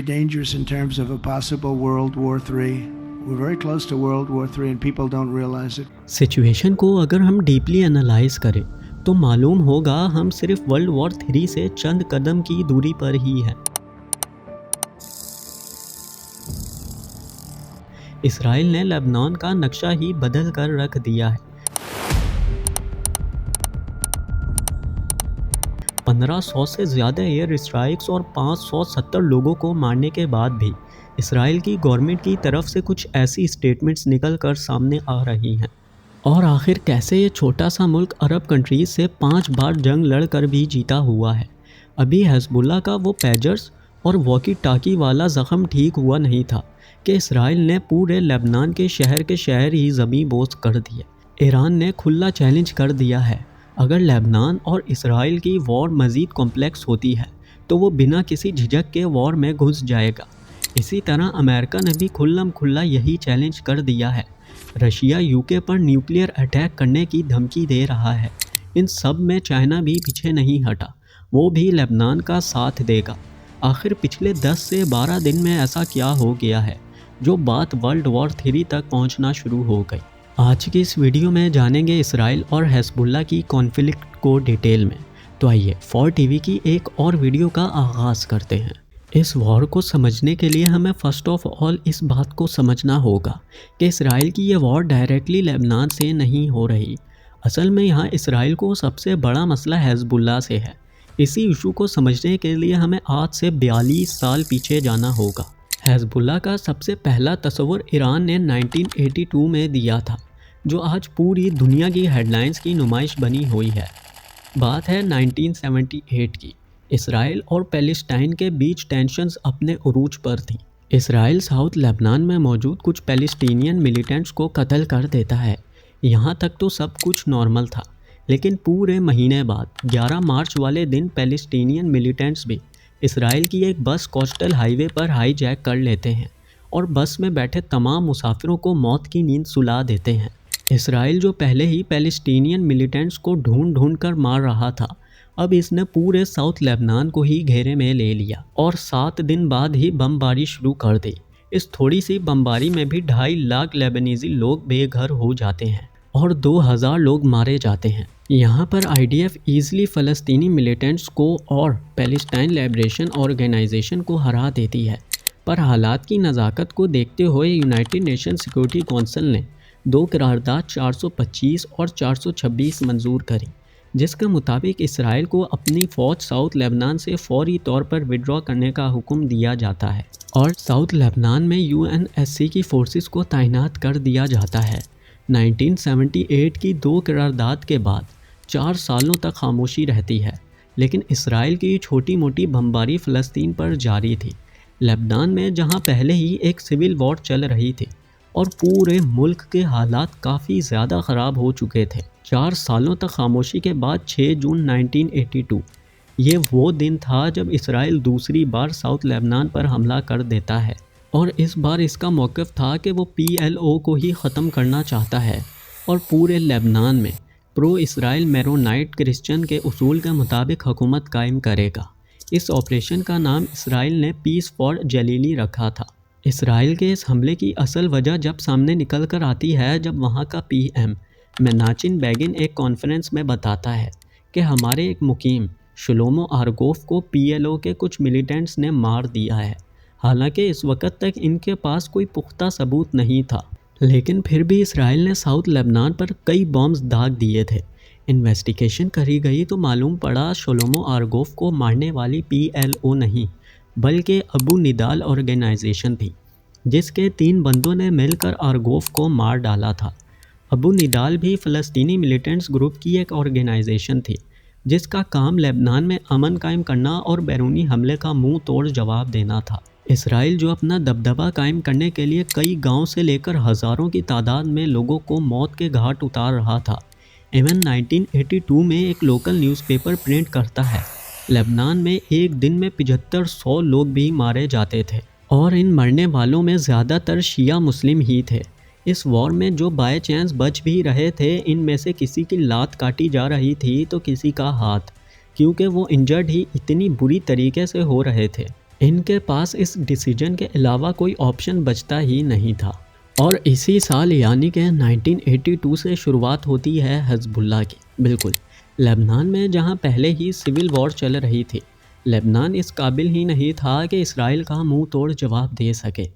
dangerous in terms of a possible World War III. We're very close to World War III and people don't realize it. Situation को अगर हम deeply analyse करें तो मालूम होगा हम सिर्फ वर्ल्ड वॉर 3 से चंद कदम की दूरी पर ही हैं। इसराइल ने लेबनान का नक्शा ही बदल कर रख दिया है। 1500 से ज़्यादा एयर स्ट्राइक्स और 570 लोगों को मारने के बाद भी इसराइल की गवर्नमेंट की तरफ से कुछ ऐसी स्टेटमेंट्स निकल कर सामने आ रही हैं। और आखिर कैसे ये छोटा सा मुल्क अरब कंट्रीज़ से 5 बार जंग लड़कर भी जीता हुआ है। अभी हिज़्बुल्लाह का वो पैजर्स और वॉकी टाकी वाला ज़ख़म ठीक हुआ नहीं था कि इसराइल ने पूरे लेबनान के शहर ही ज़मीं बोझ कर दिए। ईरान ने खुला चैलेंज कर दिया है, अगर लेबनान और इसराइल की वॉर मज़ीद कॉम्प्लेक्स होती है तो वो बिना किसी झिझक के वॉर में घुस जाएगा। इसी तरह अमेरिका ने भी खुल्ला यही चैलेंज कर दिया है। रशिया यूके पर न्यूक्लियर अटैक करने की धमकी दे रहा है। इन सब में चाइना भी पीछे नहीं हटा, वो भी लेबनान का साथ देगा। आखिर पिछले 10 से 12 दिन में ऐसा क्या हो गया है जो बात वर्ल्ड वॉर 3 तक पहुंचना शुरू हो गई। आज की इस वीडियो में जानेंगे इसराइल और हिज़्बुल्लाह की कॉन्फ्लिक्ट को डिटेल में। तो आइए 4 टीवी की एक और वीडियो का आगाज़ करते हैं। इस वॉर को समझने के लिए हमें फ़र्स्ट ऑफ ऑल इस बात को समझना होगा कि इसराइल की ये वॉर डायरेक्टली लेबनान से नहीं हो रही। असल में यहाँ इसराइल को सबसे बड़ा मसला हिज़्बुल्लाह से है। इसी इशू को समझने के लिए हमें आज से 42 साल पीछे जाना होगा। हिज़्बुल्लाह का सबसे पहला तस्वुर ईरान ने 1982 में दिया था, जो आज पूरी दुनिया की हेडलाइंस की नुमाइश बनी हुई है। बात है 1978 की। इसराइल और पैलेस्टाइन के बीच टेंशन्स अपने उरूज पर थी। इसराइल साउथ लेबनान में मौजूद कुछ पैलेस्टीनियन मिलिटेंट्स को कत्ल कर देता है। यहाँ तक तो सब कुछ नॉर्मल था, लेकिन पूरे महीने बाद 11 मार्च वाले दिन पैलेस्टीनियन मिलिटेंट्स भी इसराइल की एक बस कोस्टल हाईवे पर हाईजैक कर लेते हैं और बस में बैठे तमाम मुसाफिरों को मौत की नींद सुला देते हैं। इसराइल जो पहले ही पैलेस्टीनियन मिलिटेंट्स को ढूंढ कर मार रहा था, अब इसने पूरे साउथ लेबनान को ही घेरे में ले लिया और 7 दिन बाद ही बमबारी शुरू कर दी। इस थोड़ी सी बमबारी में भी 2.5 लाख लेबनीज़ी लोग बेघर हो जाते हैं और 2000 लोग मारे जाते हैं। यहाँ पर IDF ईज़िली फ़लस्तीनी मिलिटेंट्स को और पैलेस्टाइन लिबरेशन ऑर्गेनाइजेशन को हरा देती है। पर हालात की नज़ाकत को देखते हुए यूनाइटेड नेशन सिक्योरिटी कौंसिल ने 2 करारदाद 425 और 426 मंजूर करी, जिसके मुताबिक इसराइल को अपनी फ़ौज साउथ लेबनान से फौरी तौर पर विड्रॉ करने का हुक्म दिया जाता है और साउथ लेबनान में UNSC की फोर्सेस को तैनात कर दिया जाता है। 1978 की 2 करारदाद के बाद 4 सालों तक खामोशी रहती है, लेकिन इसराइल की छोटी मोटी बमबारी फ़लस्तीन पर जारी थी। लेबनान में जहां पहले ही एक सिविल वॉर चल रही थी और पूरे मुल्क के हालात काफ़ी ज़्यादा ख़राब हो चुके थे। 4 सालों तक खामोशी के बाद 6 जून 1982 ये वो दिन था जब इसराइल दूसरी बार साउथ लेबनान पर हमला कर देता है और इस बार इसका मौक़िफ़ था कि वो PLO को ही ख़त्म करना चाहता है और पूरे लेबनान में प्रो इसराइल मेरोनाइट क्रिश्चियन के उसूल के मुताबिक हुकूमत कायम करेगा। इस ऑपरेशन का नाम इसराइल ने पीस फॉर जलीली रखा था। इसराइल के इस हमले की असल वजह जब सामने निकल कर आती है, जब वहाँ का PM मेनाचिन बेगिन एक कॉन्फ्रेंस में बताता है कि हमारे एक मुकीम शलोमो आर्गोफ को PLO के कुछ मिलिटेंट्स ने मार दिया है। हालांकि इस वक्त तक इनके पास कोई पुख्ता सबूत नहीं था, लेकिन फिर भी इसराइल ने साउथ लेबनान पर कई बॉम्ब्स दाग दिए थे। इन्वेस्टिगेशन करी गई तो मालूम पड़ा शलोमो आर्गोफ को मारने वाली PLO नहीं बल्कि अबू निदाल ऑर्गेनाइजेशन थी, जिसके 3 बंदों ने मिलकर आर्गोफ को मार डाला था। अबू निदाल भी फ़लस्तीनी मिलिटेंट्स ग्रुप की एक ऑर्गेनाइजेशन थी, जिसका काम लेबनान में अमन कायम करना और बैरूनी हमले का मुंह तोड़ जवाब देना था। इसराइल जो अपना दबदबा कायम करने के लिए कई गांव से लेकर हज़ारों की तादाद में लोगों को मौत के घाट उतार रहा था। इवन 1982 में एक लोकल न्यूज़पेपर प्रिंट करता है, लेबनान में एक दिन में 7500 लोग भी मारे जाते थे और इन मरने वालों में ज़्यादातर शिया मुस्लिम ही थे। इस वॉर में जो बाय चांस बच भी रहे थे, इनमें से किसी की लात काटी जा रही थी तो किसी का हाथ, क्योंकि वो इंजर्ड ही इतनी बुरी तरीके से हो रहे थे। इनके पास इस डिसीजन के अलावा कोई ऑप्शन बचता ही नहीं था। और इसी साल यानी कि 1982 से शुरुआत होती है हिज़्बुल्लाह की। बिल्कुल, लेबनान में जहां पहले ही सिविल वॉर चल रही थी, लेबनान इस काबिल ही नहीं था कि इसराइल का मुंह तोड़ जवाब दे सके।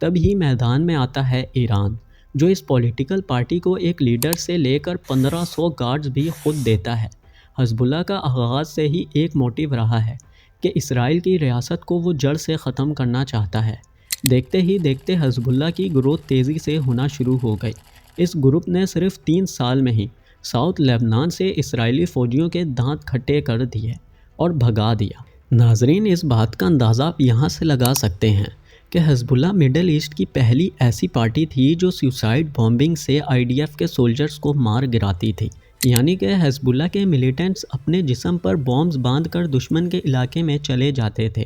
तभी मैदान में आता है ईरान, जो इस पॉलिटिकल पार्टी को एक लीडर से लेकर 1500 गार्ड्स भी खुद देता है। हिज़्बुल्लाह का आगाज़ से ही एक मोटिव रहा है कि इसराइल की रियासत को वो जड़ से ख़त्म करना चाहता है। देखते ही देखते हिज़्बुल्लाह की ग्रोथ तेज़ी से होना शुरू हो गई। इस ग्रुप ने सिर्फ 3 साल में ही साउथ लेबनान से इसराइली फ़ौजियों के दांत खट्टे कर दिए और भगा दिया। नाजरीन, इस बात का अंदाज़ा आप यहाँ से लगा सकते हैं कि हिज़्बुल्लाह मिडल ईस्ट की पहली ऐसी पार्टी थी जो सुसाइड बॉम्बिंग से आईडीएफ के सोल्जर्स को मार गिराती थी। यानी कि हिज़्बुल्लाह के मिलिटेंट्स अपने जिस्म पर बॉम्ब्स बांधकर दुश्मन के इलाके में चले जाते थे।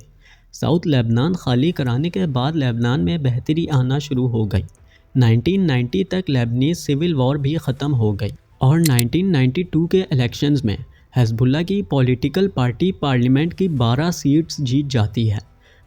साउथ लेबनान खाली कराने के बाद लेबनान में बेहतरी आना शुरू हो गई। 1990 तक लेबनीज सिविल वॉर भी ख़त्म हो गई और 1992 के इलेक्शंस में हिज़्बुल्लाह की पॉलिटिकल पार्टी पार्लियामेंट की 12 सीट्स जीत जाती है।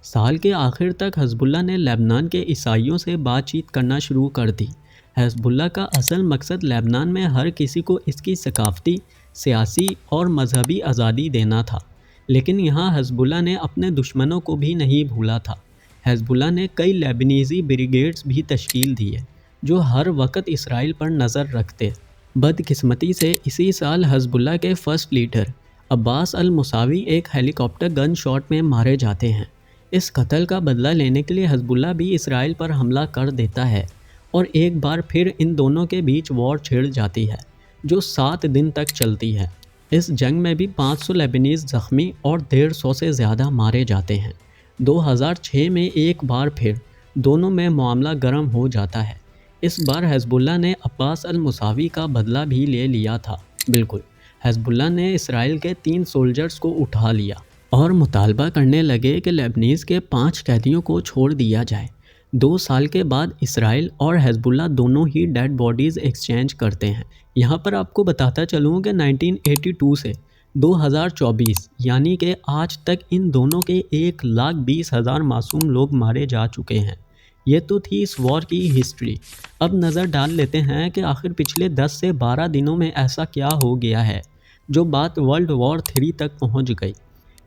साल के आखिर तक हिज़्बुल्लाह ने लेबनान के ईसाइयों से बातचीत करना शुरू कर दी। हिज़्बुल्लाह का असल मकसद लेबनान में हर किसी को इसकी सकाफ़ती, सियासी और मजहबी आज़ादी देना था। लेकिन यहाँ हिज़्बुल्लाह ने अपने दुश्मनों को भी नहीं भूला था। हिज़्बुल्लाह ने कई लेबनीज़ी ब्रिगेड्स भी तश्कील दिए जो हर वक्त इसराइल पर नज़र रखते। बदकिस्मती से इसी साल हिज़्बुल्लाह के फर्स्ट लीडर अब्बास अल मुसावी एक हेलीकॉप्टर गन शॉट में मारे जाते हैं। इस कत्ल का बदला लेने के लिए हिज़्बुल्लाह भी इसराइल पर हमला कर देता है और एक बार फिर इन दोनों के बीच वॉर छिड़ जाती है जो 7 दिन तक चलती है। इस जंग में भी 500 लेबनीज़ ज़ख्मी और 150 से ज़्यादा मारे जाते हैं। 2006 में एक बार फिर दोनों में मामला गर्म हो जाता है। इस बार हिज़्बुल्लाह ने अब्बास अल मुसावी का बदला भी ले लिया था। बिल्कुल, हिज़्बुल्लाह ने इसराइल के 3 सोल्जर्स को उठा लिया और मुतालबा करने लगे कि लेबनीज़ के 5 कैदियों को छोड़ दिया जाए। 2 साल के बाद इसराइल और हिज़्बुल्लाह दोनों ही डेड बॉडीज़ एक्सचेंज करते हैं। यहाँ पर आपको बताता चलूँ कि 1982 से 2024 यानी कि आज तक इन दोनों के 1,20,000 मासूम लोग मारे जा चुके हैं। ये तो थी इस वॉर की हिस्ट्री। अब नज़र डाल लेते हैं कि आखिर पिछले 10 से 12 दिनों में ऐसा क्या हो गया है जो बात वर्ल्ड वॉर 3 तक पहुँच गई।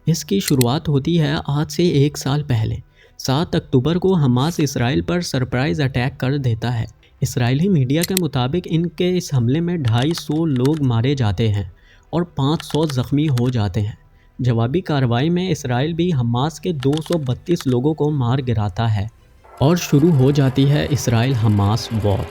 इसकी शुरुआत होती है आज से 1 साल पहले। 7 अक्टूबर को हमास इसराइल पर सरप्राइज़ अटैक कर देता है। इसराइली मीडिया के मुताबिक इनके इस हमले में 250 लोग मारे जाते हैं और 500 ज़ख्मी हो जाते हैं। जवाबी कार्रवाई में इसराइल भी हमास के 232 लोगों को मार गिराता है और शुरू हो जाती है इसराइल हमास वॉर।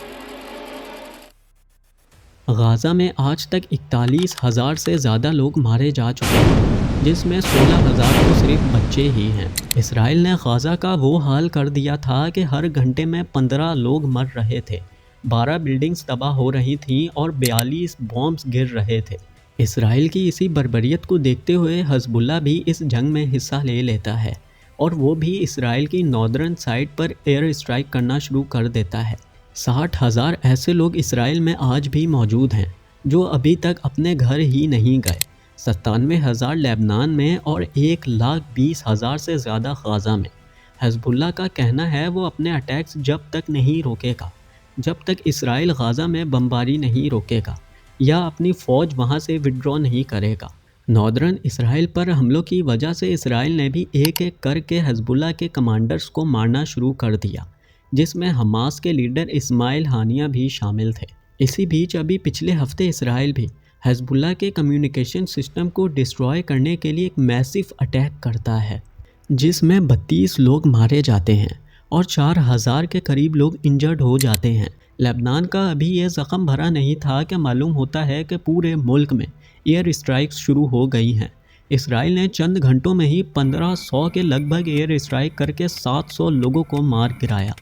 गाज़ा में आज तक 41,000 से ज़्यादा लोग मारे जा चुके हैं, जिसमें 16,000 तो सिर्फ बच्चे ही हैं। इसराइल ने गाज़ा का वो हाल कर दिया था कि हर घंटे में 15 लोग मर रहे थे, 12 बिल्डिंग्स तबाह हो रही थीं और 42 बॉम्ब्स गिर रहे थे। इसराइल की इसी बर्बरियत को देखते हुए हिज़्बुल्लाह भी इस जंग में हिस्सा ले लेता है और वो भी इसराइल की नॉर्दर्न साइड पर एयर स्ट्राइक करना शुरू कर देता है। 60,000 ऐसे लोग इसराइल में आज भी मौजूद हैं जो अभी तक अपने घर ही नहीं गए। 97,000 लेबनान में और 1,20,000 से ज़्यादा गाज़ा में। हिज़्बुल्लाह का कहना है वो अपने अटैक्स जब तक नहीं रोकेगा, जब तक इसराइल गाज़ा में बमबारी नहीं रोकेगा या अपनी फ़ौज वहाँ से विड्रॉ नहीं करेगा। नॉर्दर्न इसराइल पर हमलों की वजह से इसराइल ने भी एक एक करके हिज़्बुल्लाह के कमांडर्स को मारना शुरू कर दिया, जिसमें हमास के लीडर इस्माइल हानिया भी शामिल थे। इसी बीच अभी पिछले हफ्ते इसराइल भी हिज़्बुल्लाह के कम्युनिकेशन सिस्टम को डिस्ट्रॉय करने के लिए एक मैसिव अटैक करता है, जिसमें 32 लोग मारे जाते हैं और 4,000 के करीब लोग इंजर्ड हो जाते हैं। लेबनान का अभी ये ज़ख़म भरा नहीं था कि मालूम होता है कि पूरे मुल्क में एयर स्ट्राइक्स शुरू हो गई हैं। इसराइल ने चंद घंटों में ही 1500 के लगभग एयर स्ट्राइक करके 700 लोगों को मार गिराया,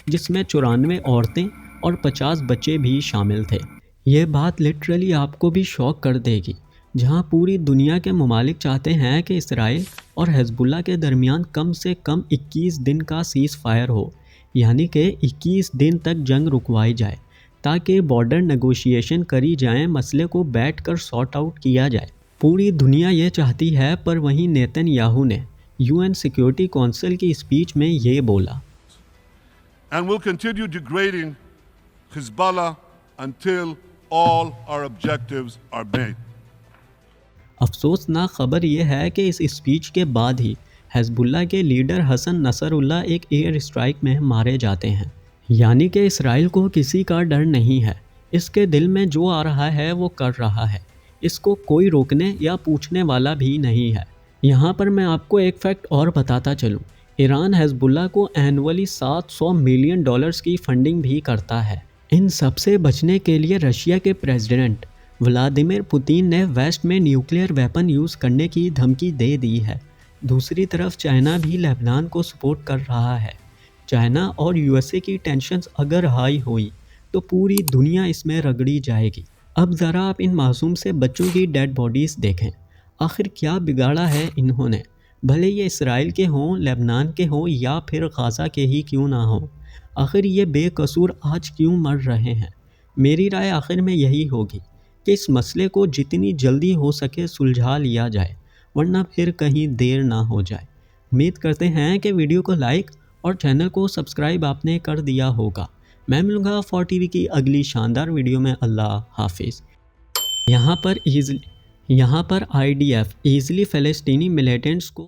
जिसमें 94 औरतें और 50 बच्चे भी शामिल थे। ये बात लिटरली आपको भी शॉक कर देगी, जहां पूरी दुनिया के ममालिक चाहते हैं कि इसराइल और हिज़्बुल्लाह के दरमियान कम से कम 21 दिन का सीज़ फायर हो, यानी कि 21 दिन तक जंग रुकवाई जाए ताकि बॉर्डर नेगोशिएशन करी जाए, मसले को बैठकर सॉर्ट आउट किया जाए। पूरी दुनिया ये चाहती है, पर वहीं नेतन्याहू ने यूएन सिक्योरिटी काउंसिल की स्पीच में ये बोला। And will continue degrading Hezbollah until all our objectives are met. अफसोसनाक खबर यह है कि इस स्पीच के बाद ही हिजबुल्लाह के लीडर हसन नसरुल्लाह एक एयर स्ट्राइक में मारे जाते हैं। यानी कि इसराइल को किसी का डर नहीं है, इसके दिल में जो आ रहा है वो कर रहा है, इसको कोई रोकने या पूछने वाला भी नहीं है। यहाँ पर मैं आपको एक फैक्ट और बताता चलूँ, ईरान हिजबुल्लाह को एनुअली $700 मिलियन की फंडिंग भी करता है। इन सब से बचने के लिए रशिया के प्रेसिडेंट व्लादिमीर पुतिन ने वेस्ट में न्यूक्लियर वेपन यूज़ करने की धमकी दे दी है। दूसरी तरफ चाइना भी लेबनान को सपोर्ट कर रहा है। चाइना और यूएसए की टेंशन्स अगर हाई हुई तो पूरी दुनिया इसमें रगड़ी जाएगी। अब ज़रा आप इन मासूम से बच्चों की डेड बॉडीज़ देखें, आखिर क्या बिगाड़ा है इन्होंने, भले ये इसराइल के हों, लेबनान के हों या फिर गाज़ा के ही क्यों ना हों, आखिर ये बेकसूर आज क्यों मर रहे हैं। मेरी राय आखिर में यही होगी कि इस मसले को जितनी जल्दी हो सके सुलझा लिया जाए, वरना फिर कहीं देर ना हो जाए। उम्मीद करते हैं कि वीडियो को लाइक और चैनल को सब्सक्राइब आपने कर दिया होगा। मैं मिलूँगा 4 TV की अगली शानदार वीडियो में। अल्लाह हाफिज़। यहाँ पर IDF ईज़िली फ़लस्तीनी मिलिटेंट्स को